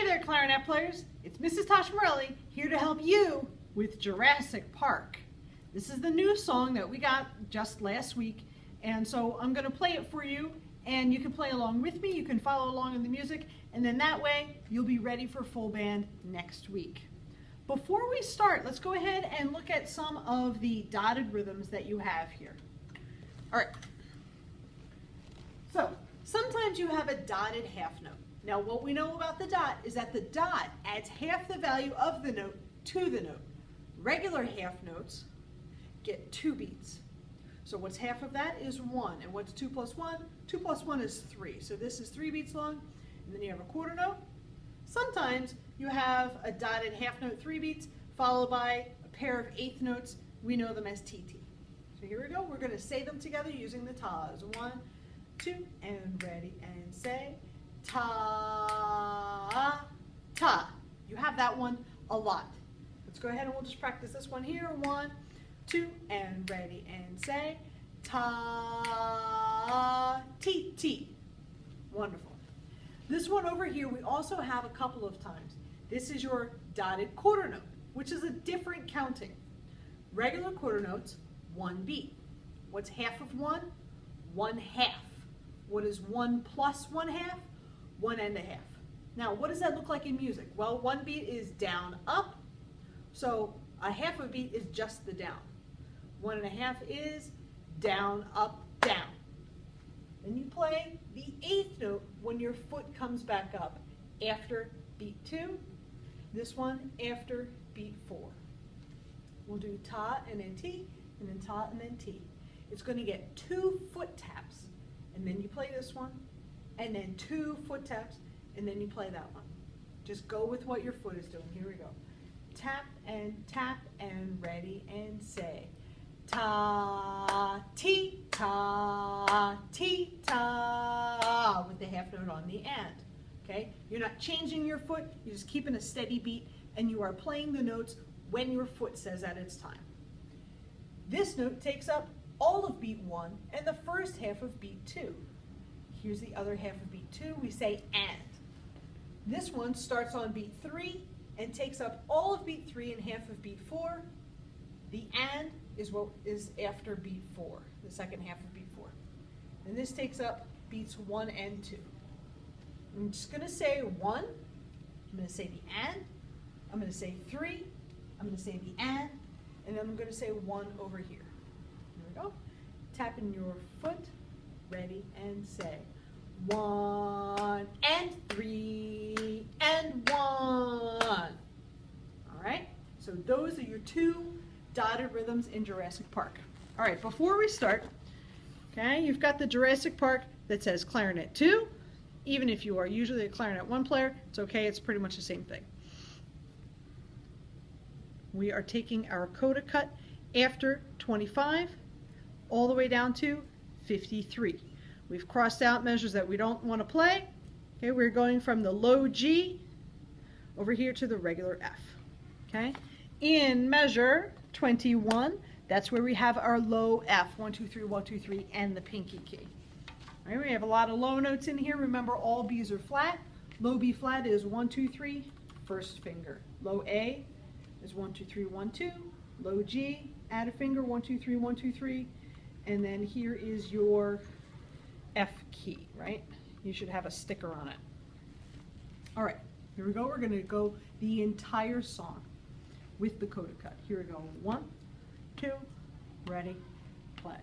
there, clarinet players. It's Mrs. Tosh Morelli here to help you with Jurassic Park. This is the new song that we got just last week, and so I'm going to play it for you, and you can play along with me. You can follow along in the music, and then that way you'll be ready for full band next week. Before we start, let's go ahead and look at some of the dotted rhythms that you have here. All right. So sometimes you have a dotted half note. Now what we know about the dot is that the dot adds half the value of the note to the note. Regular half notes get 2 beats. So what's half of that is 1. And what's 2 plus 1? 2 plus 1 is 3. So this is 3 beats long. And then you have a quarter note. Sometimes you have a dotted half note 3 beats followed by a pair of eighth notes. We know them as TT. So here we go. We're going to say them together using the tas. 1, 2, and ready and say ta, ta. You have that one a lot. Let's go ahead and we'll just practice this one here. 1, 2, and ready and say ta, ti, ti. Wonderful. This one over here we also have a couple of times. This is your dotted quarter note, which is a different counting. Regular quarter notes, 1 beat. What's half of 1? 1/2. What is 1 plus 1/2? 1 1/2. Now, what does that look like in music? Well, 1 beat is down, up. So a half a beat is just the down. 1 1/2 is down, up, down. Then you play the eighth note when your foot comes back up after beat 2. This one after beat 4. We'll do ta and then ti, and then ta and then ti. It's going to get 2 foot taps, and then you play this one, and then 2 foot taps, and then you play that one. Just go with what your foot is doing. Here we go. Tap and ready and say ta, ti, ta, ti, ta, with the half note on the end. Okay? You're not changing your foot, you're just keeping a steady beat, and you are playing the notes when your foot says that it's time. This note takes up all of beat 1 and the first half of beat 2. Here's the other half of beat 2. We say and. This one starts on beat 3 and takes up all of beat 3 and half of beat 4. The and is what is after beat 4, the second half of beat 4. And this takes up beats 1 and 2. I'm just going to say 1. I'm going to say the and. I'm going to say 3. I'm going to say the and then I'm going to say 1 over here. Here we go. Tapping your foot, ready, and say 1 and 3 and 1. All right, so those are your 2 dotted rhythms in Jurassic Park. All right, before we start, okay, you've got the Jurassic Park that says clarinet 2. Even if you are usually a clarinet 1 player, it's okay, it's pretty much the same thing. We are taking our coda cut after 25 all the way down to 53. We've crossed out measures that we don't want to play. Okay, we're going from the low G over here to the regular F. Okay, in measure 21, that's where we have our low F, 1 2 3 1 2 3, and the pinky key. All right, we have a lot of low notes in here. Remember, all B's are flat. Low B flat is 1 2 3, first finger. Low A is 1 2 3 1 2. Low G, add a finger, 1 2 3 1 2 3, and then here is your F key, right? You should have a sticker on it. All right, here we go. We're going to go the entire song with the coda cut. Here we go. 1 2, ready, play.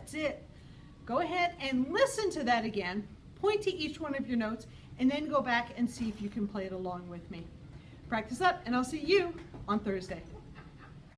That's it. Go ahead and listen to that again. Point to each one of your notes and then go back and see if you can play it along with me. Practice up, and I'll see you on Thursday.